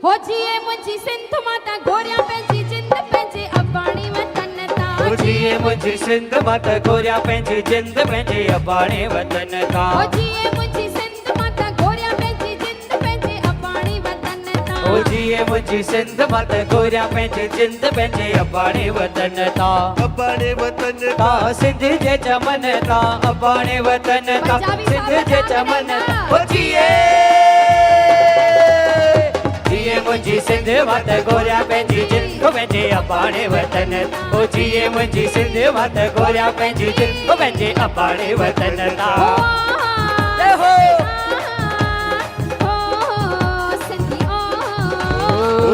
हो जिए मुंहिंजी सिंध माता गोरिया पंहिंजी जिंद पंहिंजे अबाणी वतन तां हो जिए मुंहिंजी सिंध माता गोरिया पंहिंजी जिंद पंहिंजे अबाणे वतन तां हो जिए मुंहिंजी सिंध माता गोरिया पंहिंजी जिंद पंहिंजे अबाणी वतन तां हो जिए मुंहिंजी सिंध माता गोरिया पंहिंजी जिंद पंहिंजे अबाणे वतन तां अबाणे वतन तां सिंध जे चमन तां अबाणे वतन तां सिंध जे चमन हो जिए जिए मुंहिंजी सिंध माता गोरिया पंहिंजी जिंद पंहिंजे अबाणे वतन हो जिए मुंहिंजी सिंध माता गोरिया पंहिंजी जिंद पंहिंजे अबाणे वतन तां जय हो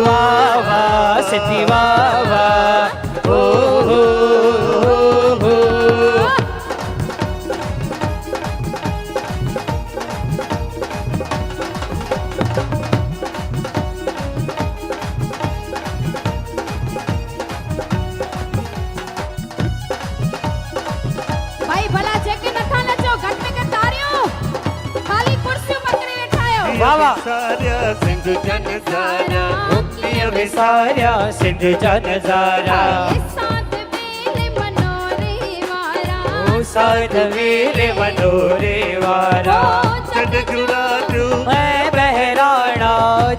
वाह वाह सिंधी वाह वाह ओ हो हो भाई भला जेके नथा नचो घट में घट तारियूं खाली कुर्सियूं पकड़े वेठा आहियो वाह वाह सारिया सिंध जन सारिया मुक्तिय विसारिया सिंध जा नज़ारा साथ वेले मनोरे वारा ओ साध वीर मनोरे वारा चढ़ जुड़ा तू ऐ बहराणा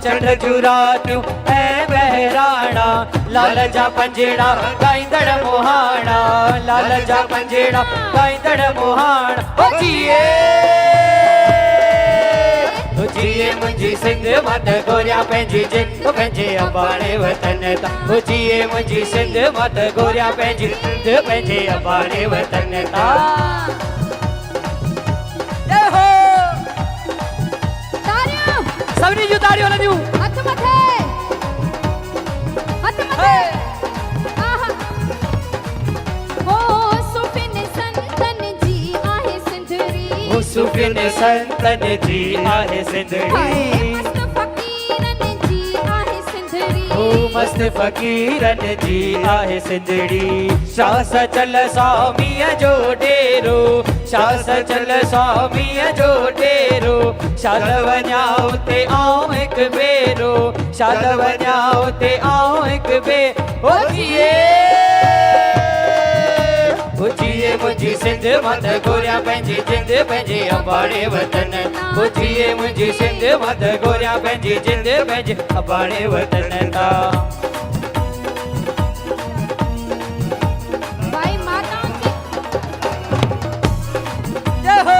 चढ़ जुरा तूं ऐ बहराणा लाल जा पंजेड़ा गाईंदड़ मोहाणा लाल जा पंजेड़ा गाईंदड़ मोहाणा ओ जिए जिए मुंहिंजी सिंध माता गोरिया पंहिंजी जिंद पंहिंजे अबाणे वतन तां हो जिए मुंहिंजी सिंध माता गोरिया पंहिंजी जिंद पंहिंजे अबाणे वतन तां जय हो तारियूं सभिनी जूं ताड़ियूं हलंदियूं हथ मथे आहा हो सुफिन संतन जी आहे सिंधरी हो सुफिन संतन जी आहे सिंधड़ी मस्त फकीरन जी आहे सिंधरी हो मस्त फकीरन जी आहे सिंधड़ी शास चल स्वामीअ जो डेरो शास चल स्वामीअ जो डेरो शाल वञा उते आऊं हिकु भेरो शाल वञा उते आऊं हिकु भेरो हो जिए मुंहिंजी सिंध माता गोरिया पंहिंजी जिंद पंहिंजे अबाणे वतन हो जिए मुंहिंजी सिंध माता गोरिया पंहिंजी जिंद पंहिंजे अबाणे वतन तां भाई माताओं की जय हो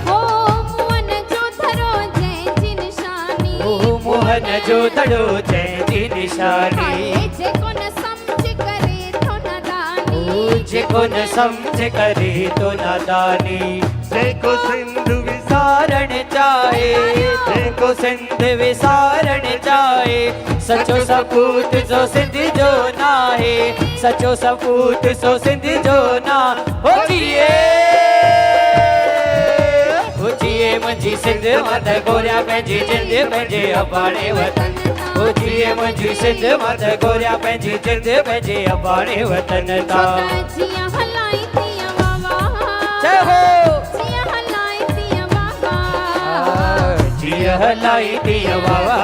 हो मोहन जो धरो जंहिंजी निशानी ओ मोहन जो धड़ो जंहिंजी निशानी जेको न समझ करे थो नादानी ओ जेको न सम्झ करे तो नादानी जेको सिंध विसारण चाहे जेको सिंध विसारण चाहे सचो सपूत जो सिंध जो नाहे सचो सपूत सो सिंध जो ना हो जिए मुंहिंजी सिंध माता गोरिया पंहिंजी जिंद पंहिंजे अबाणे वतन हो जिए मुंहिंजी सिंध माता गोरिया पंहिंजी जिंद पंहिंजे अबाणे वतन तां जिया हलाई तिया वावा जय हो जिया हलाई तिया वावा जिया हलाई दिया वावा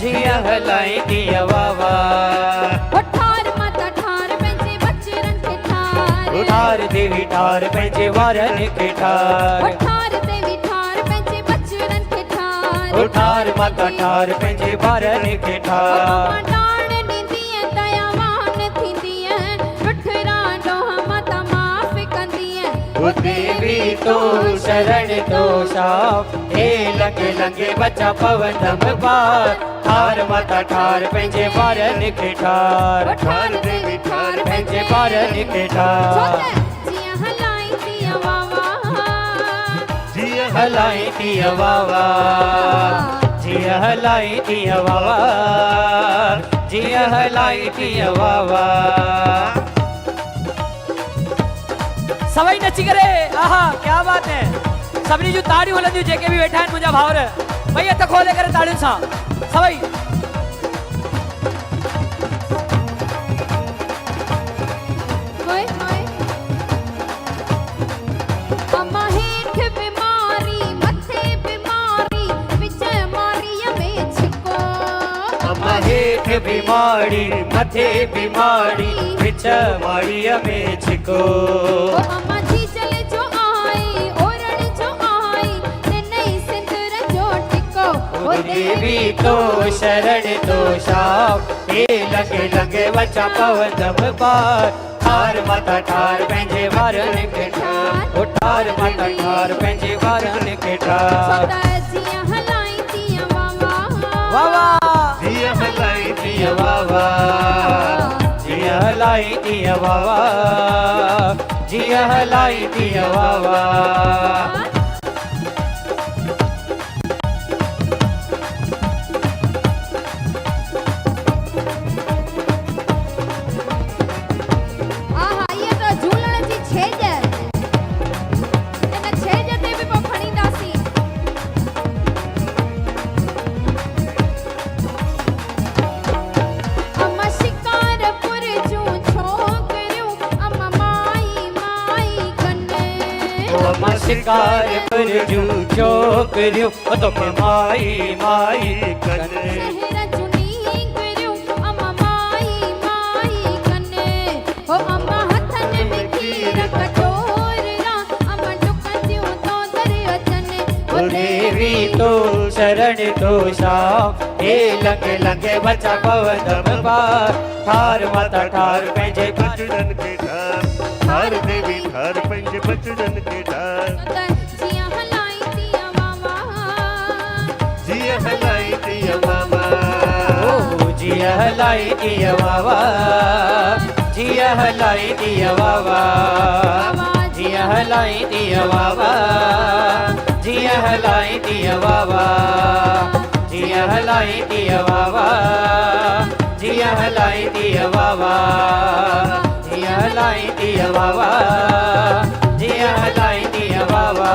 जिया हलाई दिया वावा ठार माता ठार पंहिंजे बचरन खे ठार ठार देवी ठार पंहिंजे वारनि खे ठार ठार देवी ठार पंहिंजे बचरन खे ठार ठार माता ठार पंहिंजे वारनि खे ठार डाण ॾींदीअ दयावान थींदीअ रुठरा ॾोह माता माफ़ कंदीअ ओ देवी तो शरण तो शाप हे लंगे लंगे बचा पवंदम पार ठार माता ठार पंहिंजे वारनि खे ठार ठार देवी ठार पंहिंजे वारनि खे ठार जिया हलाई तिया वावा जिया हलाई दिया वावा जिया हलाई दिया वावा जिया हलाई दिया वावा सभई नची करे आहा क्या बात है सभिनी जूं ताड़ियूं हलंदियूं जेके बि वेठा आहिनि मुंहिंजा भाउर भई हथ खोले करे ताड़ियुनि सां सभई होए होए अम्मा हेठ बीमारी मथे बीमारी विच मारिया में छिको अम्मा हेठ बीमारी मथे बीमारी विच माड़ीअ में छिको ओ अम्मा जी चले जो आई ओरण जो आई ने नई सिंदूर जो टिको ओ देवी तो शरण तो शाम हे लगे लगे वचा पवंदम पार ठार माता ठार पंहिंजे वारनि खे ठार ओ ठार माता ठार पंहिंजे वारनि खे ठार छोटा जिया हलाई दिया वावा वावा जिया हलाई दिया वावा जिया हलाई दिया वावा जिया हलाई दिया वावा आहा ये तो झूलण जी छेज इन छेज ते भी पो खणींदासी अम्मा शिकारपुर जूं छोकरियूं अम्मा माई माई कने अम्मा शिकारपुर जूं छोकरियूं ओ तोखे माई माई कनि शहर जूं नींगरियूं अम्मा माई माई कने हो अम्मा हथन में खीर कटोरा अम्मा डुकंदियूं तो दर अचने ओ देवी तो शरण तो शाम हे लंगे लंगे बचा पवंदम पार ठार माता ठार पंहिंजे बचड़न के ठार ठार देवी ठार पंहिंजे बचड़न के ठार जिया हलाई दिया वावा जिया हलाई दिया मामा ओ जिया हलाई दिया वावा जिया हलाई दिया वावा जिया हलाई दिया वावा जिया हलाई दिया वावा जिया हलाई दिया वावा जिया हलाई दिया वावा जिया हलाई दिया वावा जिया हलाई दिया वावा